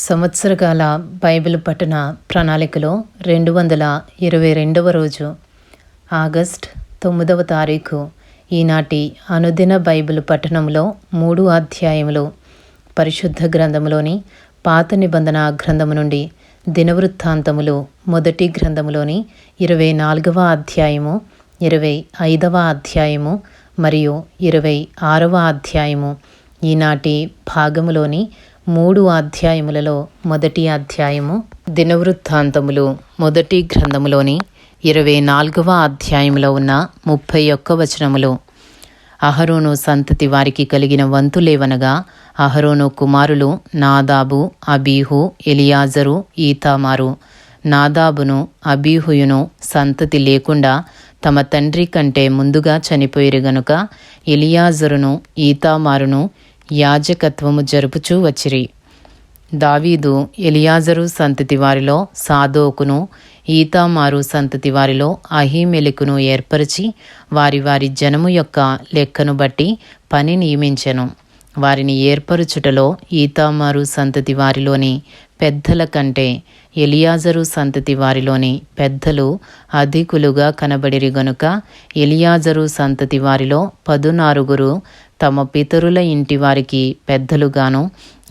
సంవత్సరకాల Bible పఠన ప్రణాళికలో 222వ రోజు ఆగస్ట్ 9వ తారీఖు. ఈనాటి అనుదిన బైబిల్ పఠనంలో 3 అధ్యాయములు పరిశుద్ధ గ్రంథములోని పాత నిబంధన గ్రంథము నుండి దినవృత్తాంతములు మొదటి గ్రంథములోని 24వ అధ్యాయము, 25వ అధ్యాయము మరియు 26వ అధ్యాయము. ఈనాటి భాగములోని 3 అధ్యాయములలో మొదటి అధ్యాయము దినవృత్తాంతములు మొదటి గ్రంథములోని 24వ అధ్యాయములో ఉన్న 31 వచనములు. అహరోను సంతతి వారికి కలిగిన వంతులేవనగా, అహరోను కుమారులు నాదాబు, అబీహు, ఎలియాజరు, ఈతామారు. నాదాబును అబీహుయును సంతతి లేకుండా తమ తండ్రి కంటే ముందుగా చనిపోయిరు గనుక ఎలియాజరును ఈతామారును యాజకత్వము జరుపుచూ వచ్చిరి. దావీదు ఎలియాజరు సంతతి వారిలో సాదోకును, ఈతామారు సంతతి వారిలో అహీమెలెకును ఏర్పరిచి వారి వారి జనము యొక్క లెక్కను బట్టి పని నియమించెను. వారిని ఏర్పరుచుటలో ఈతామారు సంతతి వారిలోని పెద్దల కంటే ఎలియాజరు సంతతి వారిలోని పెద్దలు అధికులుగా కనబడిరి గనుక ఎలియాజరు సంతతి వారిలో 14 తమ పితరుల ఇంటి వారికి పెద్దలుగాను,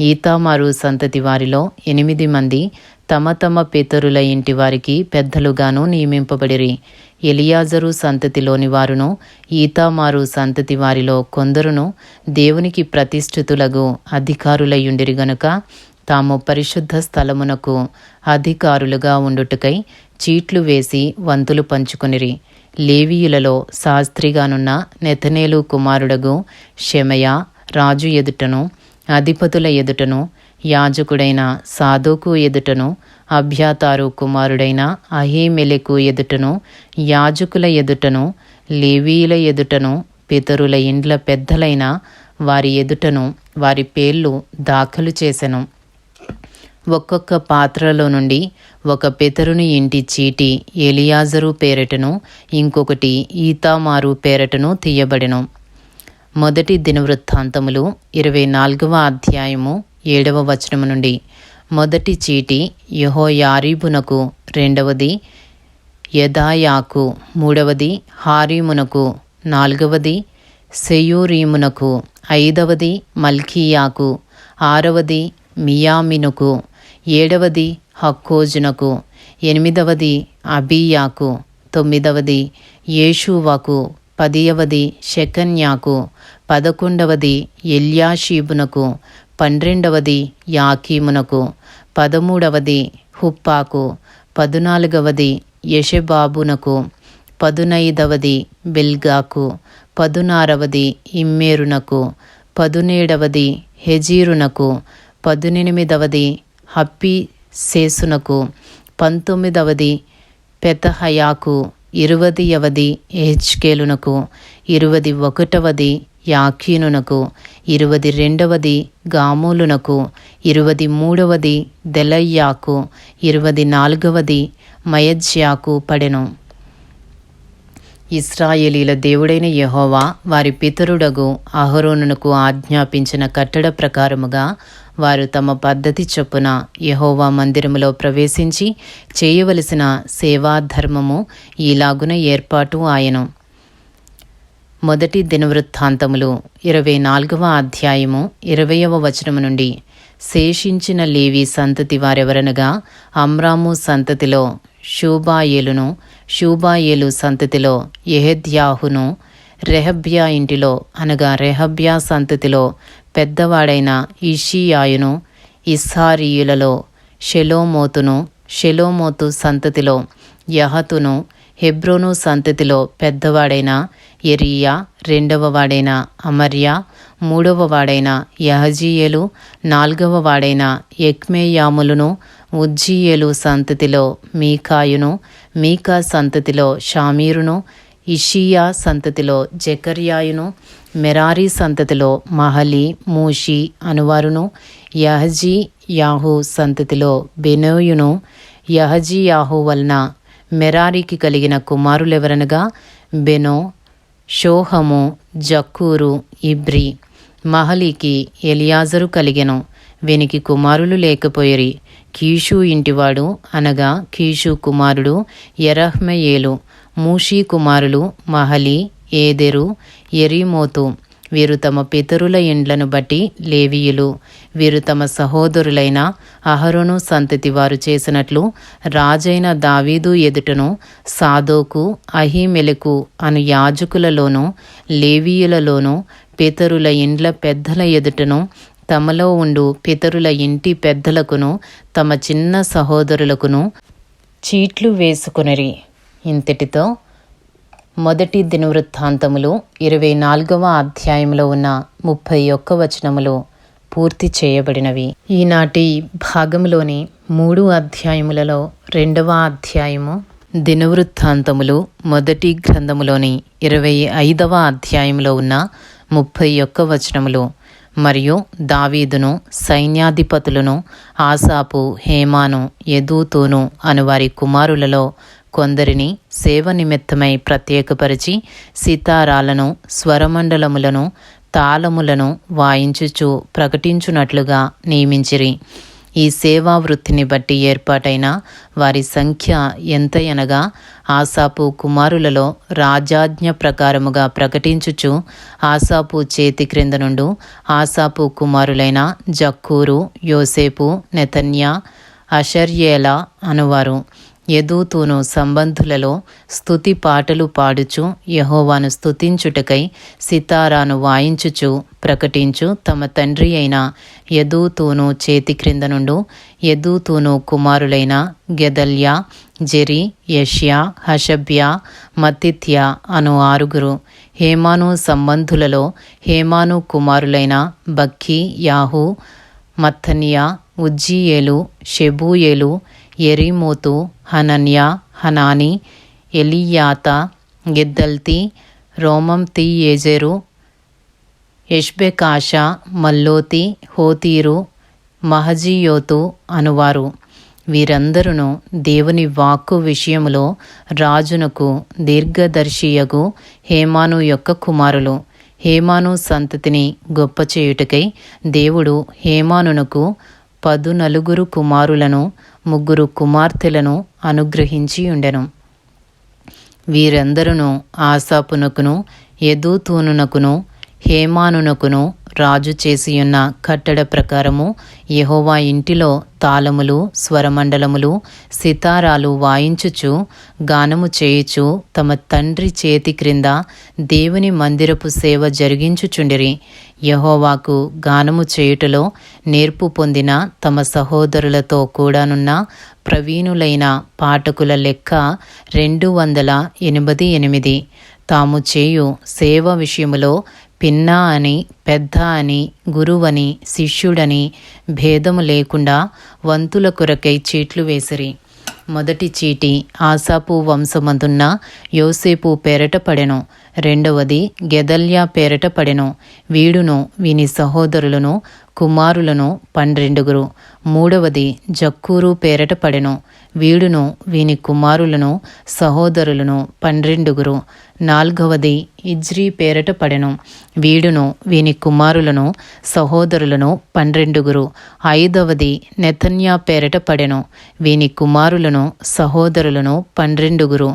ఈతామారు సంతతి వారిలో 8 మంది తమ తమ పితరుల ఇంటి వారికి పెద్దలుగాను నియమింపబడిరి. ఎలియాజరు సంతతిలోని వారును ఈతామారు సంతతి వారిలో కొందరును దేవునికి ప్రతిష్ఠితులగు అధికారులయుండిరి గనుక తాము పరిశుద్ధ స్థలమునకు అధికారులుగా ఉండుటకై చీట్లు వేసి వంతులు పంచుకొనిరి. లేవీయులలో శాస్త్రిగానున్న నెతనేలు కుమారుడగు షెమయ రాజు ఎదుటను, అధిపతుల ఎదుటను, యాజకుడైన సాదోకు ఎదుటను, అబ్యాతారు కుమారుడైన అహీమెలెకు ఎదుటను, యాజకుల ఎదుటను, లేవీయుల ఎదుటను, పితరుల ఇండ్ల పెద్దలైన వారి ఎదుటను వారి పేర్లు దాఖలు చేసెను. ఒక్కొక్క పాత్రలో నుండి ఒక పితరుని ఇంటి చీటి ఎలియాజరు పేరటను, ఇంకొకటి ఈతామారు పేరటను తీయబడెను. మొదటి దినవృత్తాంతములు 24వ అధ్యాయము 7వ వచనము నుండి. మొదటి చీటి యెహోయారీబునకు, రెండవది యెదాయాకు, మూడవది హారీమునకు, నాలుగవది సెయోరీమునకు, ఐదవది మల్కీయాకు, ఆరవది మియామినుకు, ఏడవది హక్కోజునకు, ఎనిమిదవది అబీయాకు, తొమ్మిదవది యేషూవకు, 10వది షెకన్యాకు, 11వది ఎల్యాషీబునకు, 12వది యాకీమునకు, 13వది హుప్పాకు, 14వది యెషెబాబునకు, 15వది బిల్గాకు, 16వది ఇమ్మేరునకు, 17వది హెజీరునకు, 18వది హప్పీసేసునకు, 19వది పెతహయాకు, 20వది ఎహెచ్కేలునకు, 21వది యాకీనునకు, 22వది గామూలునకు, 23వది దెలయ్యాకు, 24వది మయజ్యాకు పడెను. ఇశ్రాయేలీల దేవుడైన యెహోవా వారి పితరుడగు అహరోనునకు ఆజ్ఞాపించిన కట్టడ ప్రకారముగా వారు తమ పద్ధతి చొప్పున యెహోవా మందిరములో ప్రవేశించి చేయవలసిన సేవాధర్మము ఈలాగున ఏర్పాటు ఆయను. మొదటి దినవృత్తాంతములు 24వ అధ్యాయము 20వ వచనము నుండి. శేషించిన లేవి సంతతి వారెవరనగా, అమ్రాము సంతతిలో షూబాయేలును, షూబాయేలు సంతతిలో యెహెద్యాహును, రెహబ్యా ఇంటిలో అనగా రెహబ్యా సంతతిలో పెద్దవాడైన ఇషీయాయును, ఇస్హారీయులలో షెలోమోతును, షెలోమోతు సంతతిలో యహతును, హెబ్రోను సంతతిలో పెద్దవాడైన యెరీయా, రెండవ వాడైన అమర్యా, మూడవ వాడైన యహజీయేలు, 4వ వాడైన యెక్మెయాములును, ఉజ్జీయేలు సంతతిలో మీకాయును, మీకా సంతతిలో షామీరును, ఇషీయా సంతతిలో జెకర్యాయును, మెరారీ సంతతిలో మహలి, మూషి అనువారును, యహజీయాహు సంతతిలో బెనోయును. యహజీయాహు వలన మెరారీకి కలిగిన కుమారులెవరనగా, బెనో, షోహము, జక్కూరు, ఇబ్రి. మహలికి ఎలియాజరు కలిగెను. వీనికి కుమారులు లేకపోయిరి. కీషు ఇంటివాడు అనగా కీషు కుమారుడు యెరహ్మెయేలు. మూషీ కుమారులు మహలి, ఏదెరు, యెరీమోతు. వీరు తమ పితరుల ఇండ్లను బట్టి లేవీయులు. వీరు తమ సహోదరులైన అహరోను సంతతి వారు చేసినట్లు రాజైన దావీదు ఎదుటను సాదోకు, అహీమెలెకు అను యాజకులలోనూ లేవీయులలోనూ పితరుల ఇండ్ల పెద్దల ఎదుటను తమలో ఉండు పితరుల ఇంటి పెద్దలకును తమ చిన్న సహోదరులకును చీట్లు వేసుకొనిరి. ఇంతటితో మొదటి దినవృత్తాంతములు 24వ అధ్యాయంలో ఉన్న 31 వచనములు పూర్తి చేయబడినవి. ఈనాటి భాగంలోని 3 అధ్యాయములలో 2వ అధ్యాయము దినవృత్తాంతములు మొదటి గ్రంథములోని 25వ అధ్యాయంలో ఉన్న 31 వచనములు మరియు దావీదును సైన్యాధిపతులను ఆసాపు, హేమాను, యెదూతూను అనువారి కుమారులలో కొందరిని సేవ నిమిత్తమై ప్రత్యేకపరిచి సితారాలను, స్వరమండలములను, తాళములను వాయించుచు ప్రకటించునట్లుగా నియమించిరి. ఈ సేవా వృత్తిని బట్టి ఏర్పాటైన వారి సంఖ్య ఎంతయనగా ఆసాపు కుమారులలో రాజాజ్ఞ ప్రకారముగా ప్రకటించుచు ఆసాపు చేతి క్రింద నుండు ఆసాపు కుమారులైన జక్కూరు, యోసేపు, నెతన్యా, అషర్యేలా అనువారు. యెదూతూను సంబంధులలో స్తుతి పాటలు పాడుచు యెహోవాను స్తుతించుటకై సితారాను వాయించుచు ప్రకటించు తమ తండ్రి అయిన యెదూతూను చేతి క్రింద నుండు యెదూతూను కుమారులైన గెదల్యా, జెరి, యెష్యా, హషబ్యా, మత్తిత్యా అను 6. హేమాను సంబంధులలో హేమాను కుమారులైన బక్కీ, యాహు, మత్తన్యా, ఉజ్జీయేలు, షెబూయేలు, యెరీమోతు, హనన్యా, హనాని, ఎలీయాతా, గిద్దల్తి, రోమంతీయేజెరు, యెష్బెకాషా, మల్లోతి, హోతీరు, మహజీయోతు అనువారు. వీరందరూ దేవుని వాక్కు విషయములో రాజునకు దీర్ఘదర్శియగు హేమాను యొక్క కుమారులు. హేమాను సంతతిని గొప్ప చేయుటకై దేవుడు హేమానునకు 14 కుమారులను 3 కుమార్తెలను అనుగ్రహించి ఉండెను. వీరందరూ ఆసాపునకును యెదూతూనునకును హేమానునకును రాజు చేసియున్న కట్టడ ప్రకారము యెహోవా ఇంటిలో తాళములు, స్వరమండలములు, సితారాలు వాయించుచు గానము చేయుచు తమ తండ్రి చేతి క్రింద దేవుని మందిరపు సేవ జరిగించుచుండిరి. యెహోవాకు గానము చేయుటలో నేర్పు పొందిన తమ సహోదరులతో కూడానున్న ప్రవీణులైన పాఠకుల లెక్క 288. తాము చేయు సేవ విషయములో పిన్నా అని, పెద్ద అని, గురువని, శిష్యుడని భేదము లేకుండా వంతుల కొరకై చీట్లు వేసిరి. మొదటి చీటి ఆసాపు వంశమందున్న యోసేపు పేరట పడెను. రెండవది గెదల్యా పేరట పడెను. వీడును వీని సహోదరులను కుమారులను 12. మూడవది జక్కూరు పేరట పడెను. వీడును వీని కుమారులను సహోదరులను 12. నాల్గవది ఇజ్రీ పేరట పడెను. వీడును వీని కుమారులను సహోదరులను 12. ఐదవది నెతన్యా పేరట పడెను. వీని కుమారులను సహోదరులను 12.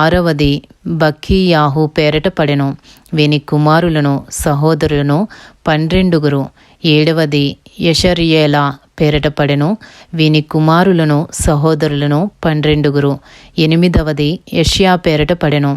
ఆరవది బక్కీయాహు పేరట పడెను. వీని కుమారులను సహోదరులను 12. ఏడవది యెషర్యేలా పేరట పడెను. వీని కుమారులను సహోదరులను 12. ఎనిమిదవది యెష్యా పేరట పడెను.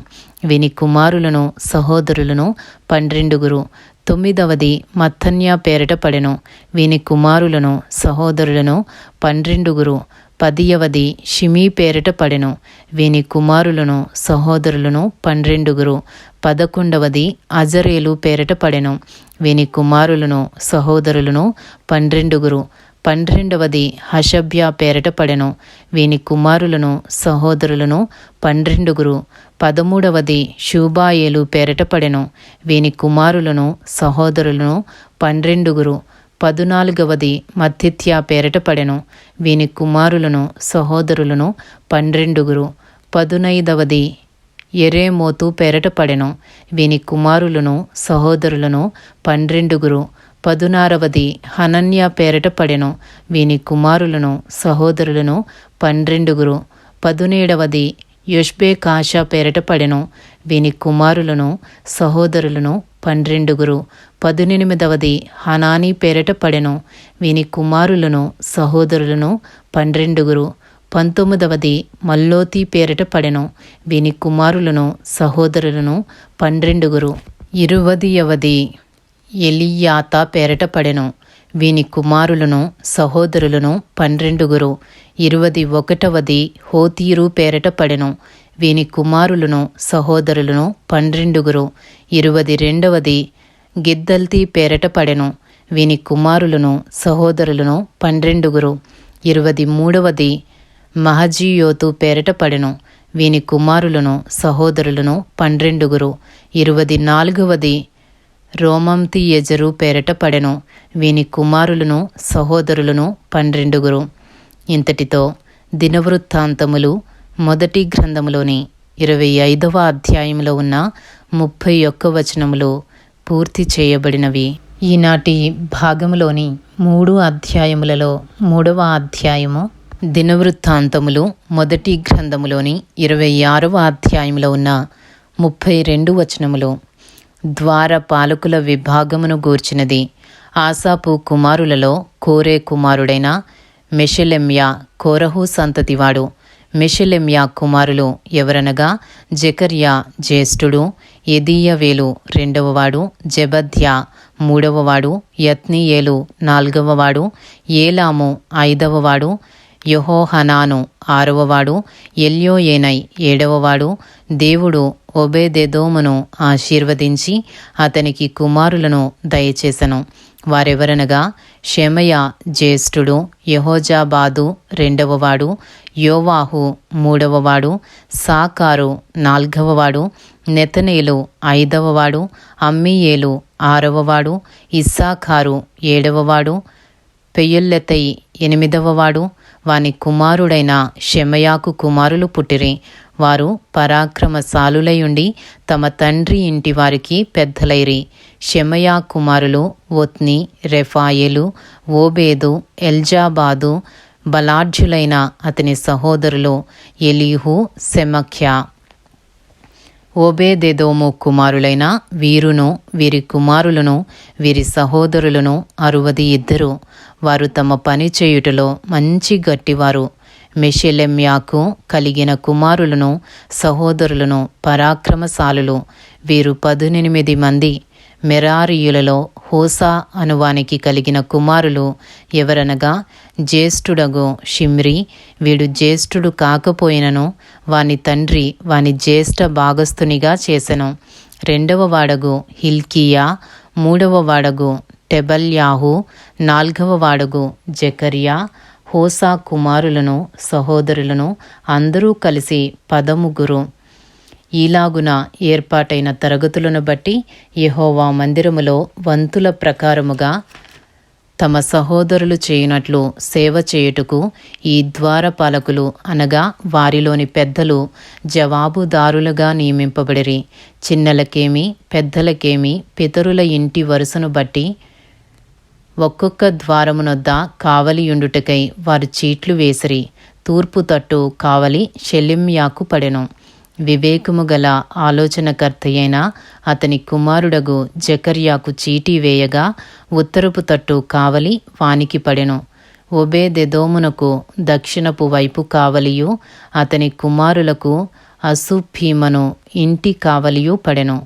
వీని కుమారులను సహోదరులను 12. తొమ్మిదవది మత్తన్యా పేరట పడెను. వీని కుమారులను సహోదరులను 12. 10వది షిమీ పేరట పడెను. వీని కుమారులను సహోదరులను 12. 11వది అజరేలు పేరట పడెను. వీని కుమారులను సహోదరులను 12. 12వది హషబ్యా పేరట పడెను. వీని కుమారులను సహోదరులను 12. 13వది షూబాయేలు పేరట పడెను. వీని కుమారులను సహోదరులను 12. 14వది మత్తిత్యా పేరట పడెను. వీని కుమారులను సహోదరులను 12. 15వది యెరేమోతు పేరట పడెను. వీని కుమారులను సహోదరులను 12. 16వది హనన్యా పేరట పడెను. వీని కుమారులను సహోదరులను 12. 17వది యొష్బేకాషా పేరట పడెను. వీని కుమారులను సహోదరులను 12. 18వది హనానీ పేరట పడెను. వీని కుమారులను సహోదరులను 12. 19వది మల్లోతి పేరట పడెను. వీని కుమారులను సహోదరులను 12. 20వది ఎలియాతా పేరట పడెను. వీని కుమారులను సహోదరులను 12. 21వది హోతీరు పేరట పడెను. వీని కుమారులను సహోదరులను 12. 22వది గిద్దల్తీ పేరట పడెను. వీని కుమారులను సహోదరులను 12. 23వది మహజీయోతు పేరట పడెను. వీని కుమారులను సహోదరులను 12. 24వది రోమంతియెజరు పేరట పడెను. వీని కుమారులను సహోదరులను 12. ఇంతటితో దినవృత్తాంతములు మొదటి గ్రంథములోని 25వ అధ్యాయంలో ఉన్న 31 వచనములు పూర్తి చేయబడినవి. ఈనాటి భాగములోని 3 అధ్యాయములలో 3వ అధ్యాయము దినవృత్తాంతములు మొదటి గ్రంథములోని 26వ అధ్యాయంలో ఉన్న 32 వచనములు. ద్వారపాలకుల విభాగమును గూర్చినది. ఆసాపు కుమారులలో కోరే కుమారుడైన మెషెలెమ్యా కోరహు సంతతివాడు. మెషెలెమ్యా కుమారులు ఎవరనగా జెకర్యా జ్యేష్ఠుడు, ఎదీయవేలు 2వవాడు, జెబద్యా 3వవాడు, యత్నీయేలు 4వవాడు, ఏలాము 5వవాడు, యెహోహనాను 6వవాడు, ఎల్యోయేనై 7వవాడు. దేవుడు ఒబేదెదోమును ఆశీర్వదించి అతనికి కుమారులను దయచేసెను. వారెవరనగా షెమయా జ్యేష్ఠుడు, యెహోజాబాదు 2వవాడు, యోవాహు 3వవాడు, సాకారు 4వవాడు, నెతనేలు 5వవాడు, అమ్మీయేలు 6వవాడు, ఇస్సాకారు 7వవాడు, పెయుల్లెతై 8వవాడు. వాని కుమారుడైన షెమయాకు కుమారులు పుట్టిరి. వారు పరాక్రమశాలులయుండి తమ తండ్రి ఇంటి వారికి పెద్దలైరి. షెమయా కుమారులు ఒత్ని, రెఫాయేలు, ఓబేదు, ఎల్జాబాదు. బలాఢ్యులైన అతని సహోదరులు ఎలీహు, సెమఖ్యా. ఓబేదెదోము కుమారులైన వీరును వీరి కుమారులను వీరి సహోదరులను 62. వారు తమ పని చేయుటలో మంచి గట్టివారు. మెషెలెమ్యాకు కలిగిన కుమారులను సహోదరులను పరాక్రమశాలులు. వీరు 18 మంది. మెరారీయులలో హోసా అనువానికి కలిగిన కుమారులు ఎవరనగా జ్యేష్ఠుడగు షిమ్రి. వీడు జ్యేష్ఠుడు కాకపోయినను వాని తండ్రి వాని జ్యేష్ఠ భాగస్థునిగా చేసెను. 2వవాడగు హిల్కీయా, 3వవాడగు టెబల్యాహు, 4వవాడగు జెకర్యా. హోసా కుమారులను సహోదరులను అందరూ కలిసి 13. ఈలాగున ఏర్పాటైన తరగతులను బట్టి యెహోవా మందిరములో వంతుల ప్రకారముగా తమ సహోదరులు చేయునట్లు సేవ చేయుటకు ఈ ద్వారపాలకులు అనగా వారిలోని పెద్దలు జవాబుదారులుగా నియమింపబడిరి. చిన్నలకేమి పెద్దలకేమి పితరుల ఇంటి వరుసను బట్టి ఒక్కొక్క ద్వారమునొద్ద కావలియుండుటకై వారు చీట్లు వేసిరి. తూర్పు తట్టు కావలి షెలెమ్యాకు పడెను. వివేకము గల ఆలోచనకర్తయైన అతని కుమారుడగు జెకర్యాకు చీటీ వేయగా ఉత్తరపు తట్టు కావలి వానికి పడెను. ఒబేదెదోమునకు దక్షిణపు వైపు కావలియు అతని కుమారులకు అసుప్పీమను ఇంటి కావలియు పడెను.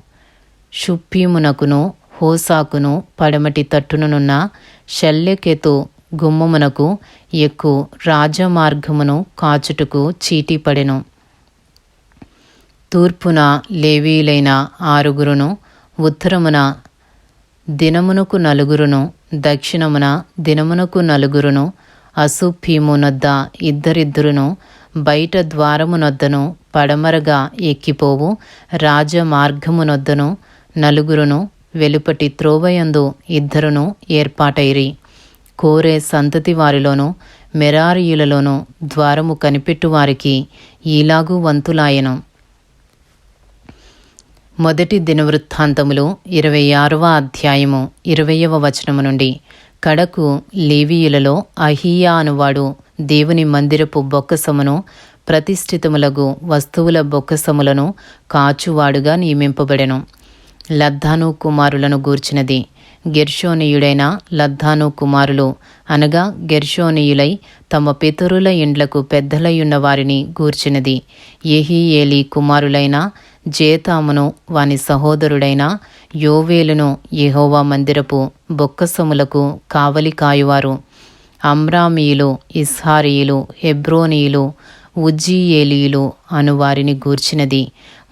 షుప్పీమునకును హోసాకును పడమటి తట్టునున్న షల్లెకెతు గుమ్మమునకు ఎక్కు రాజమార్గమును కాచుటకు చీటీ పడెను. తూర్పున లేవీయులైన 6, ఉత్తరమున దినమునకు 4, దక్షిణమున దినమునకు 4. అసుప్పీమునొద్ద 2, బయట ద్వారమునొద్దను పడమరగా ఎక్కిపోవు రాజమార్గమునొద్దను 4, వెలుపటి త్రోవయందు 2 ఏర్పాటైరి. కోరే సంతతి వారిలోను మెరారీయులలోను ద్వారము కనిపెట్టు వారికి ఈలాగు వంతులాయెను. మొదటి దినవృత్తాంతములు 26వ అధ్యాయము 20వ వచనము నుండి. కడకు లేవీయులలో అహీయా అనువాడు దేవుని మందిరపు బొక్కసమును ప్రతిష్ఠితములగు వస్తువుల బొక్కసములను కాచువాడుగా నియమింపబడెను. లద్దాను కుమారులను గూర్చినది. గెర్షోనీయుడైన లద్దాను కుమారులు అనగా గెర్షోనీయులై తమ పితరుల ఇండ్లకు పెద్దలయ్యున్న వారిని గూర్చినది. యెహీయేలీ కుమారులైన జేతామును వాని సహోదరుడైన యోవేలును యెహోవా మందిరపు బొక్కసములకు కావలి కాయువారు. అమ్రామీయులు, ఇస్హారీయులు, హెబ్రోనీయులు, ఉజ్జీయేలీయులు అనువారిని గూర్చినది.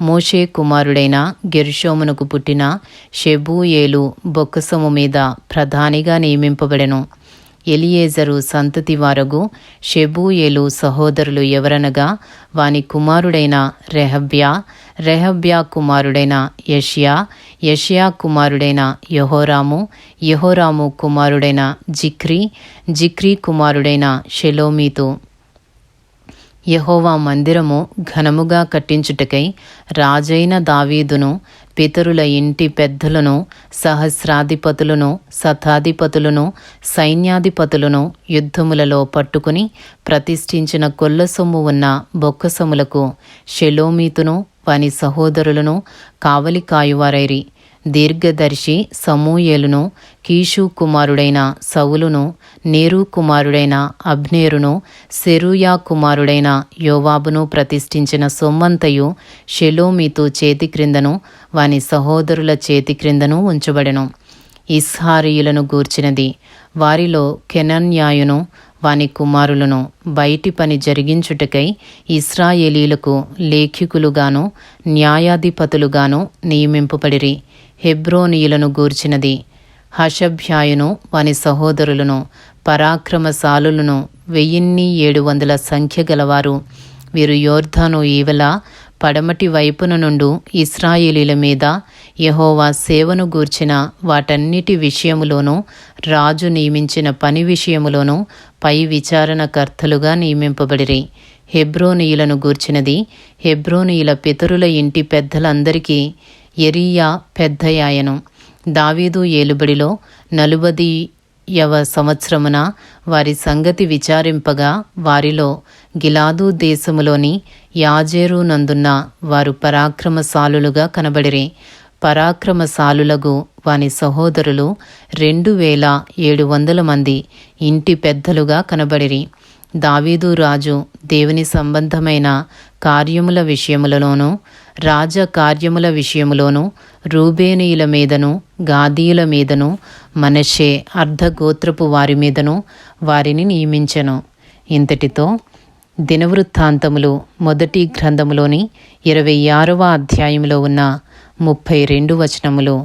మోషే కుమారుడైన గెర్షోమునకు పుట్టిన షెబూయేలు బొక్కసము మీద ప్రధానిగా నియమింపబడెను. ఎలియేజరు సంతతి వారగు షెబూయేలు సహోదరులు ఎవరనగా వాని కుమారుడైన రెహబ్యా, రెహబ్యా కుమారుడైన యెషయా, యెషయా కుమారుడైన యెహోరాము, యెహోరాము కుమారుడైన జిక్రీ, జిక్రీ కుమారుడైన షెలోమీతు. యెహోవా మందిరము ఘనముగా కట్టించుటకై రాజైన దావీదును పితరుల ఇంటి పెద్దలను సహస్రాధిపతులను శతాధిపతులను సైన్యాధిపతులను యుద్ధములలో పట్టుకుని ప్రతిష్ఠించిన కొల్లసొమ్ము ఉన్న బొక్కసములకు షెలోమీతును వాని సహోదరులను కావలి కాయువారైరి. దీర్ఘదర్శి సమూయేలును, కీషు కుమారుడైన సౌలును, నేరు కుమారుడైన అబ్నేరును, సెరూయా కుమారుడైన యోవాబును ప్రతిష్ఠించిన సొమ్మంతయు షెలోమీతు చేతి క్రిందను వాని సహోదరుల చేతి క్రిందను ఉంచబడెను. ఇస్హారీయులను గూర్చినది. వారిలో కెనన్యాయును వాని కుమారులను బయటి పని జరిగించుటకై ఇశ్రాయేలీలకు లేఖికులుగాను న్యాయాధిపతులుగాను నియమింపబడిరి. హెబ్రోనీయులను గూర్చినది. హషభ్యాయును వాని సహోదరులను పరాక్రమశాలులను 1700 సంఖ్య గలవారు. వీరు యోర్దాను ఈవల పడమటి వైపున నుండు ఇశ్రాయేలీల మీద యెహోవా సేవను గూర్చిన వాటన్నిటి విషయములోనూ రాజు నియమించిన పని విషయములోనూ పై విచారణకర్తలుగా నియమింపబడిరి. హెబ్రోనీయులను గూర్చినది. హెబ్రోనీయుల పితరుల ఇంటి పెద్దలందరికీ యెరీయా పెద్దయాయను. దావీదు ఏలుబడిలో 40వ సంవత్సరమున వారి సంగతి విచారింపగా వారిలో గిలాదు దేశములోని యాజేరు నందున్న వారు పరాక్రమశాలులుగా కనబడిరి. పరాక్రమశాలులగు వాని సహోదరులు 2700 మంది ఇంటి పెద్దలుగా కనబడిరి. దావీదు రాజు దేవుని సంబంధమైన కార్యముల విషయములలోనూ రాజ కార్యముల విషయములోనూ రూబేనీయుల మీదను గాదీయుల మీదను మనష్షే అర్ధగోత్రపు వారి మీదను వారిని నియమించెను. ఇంతటితో దినవృత్తాంతములు మొదటి గ్రంథములోని 26వ అధ్యాయంలో ఉన్న 32 వచనములు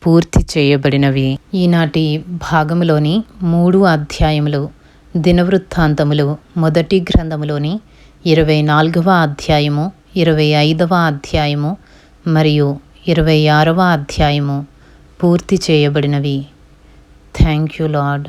పూర్తి చేయబడినవి. ఈనాటి భాగములోని 3 అధ్యాయములు దినవృత్తాంతములు మొదటి గ్రంథములోని 24వ అధ్యాయము, 25వ అధ్యాయము మరియు 26వ అధ్యాయము పూర్తి చేయబడినవి. Thank you lord.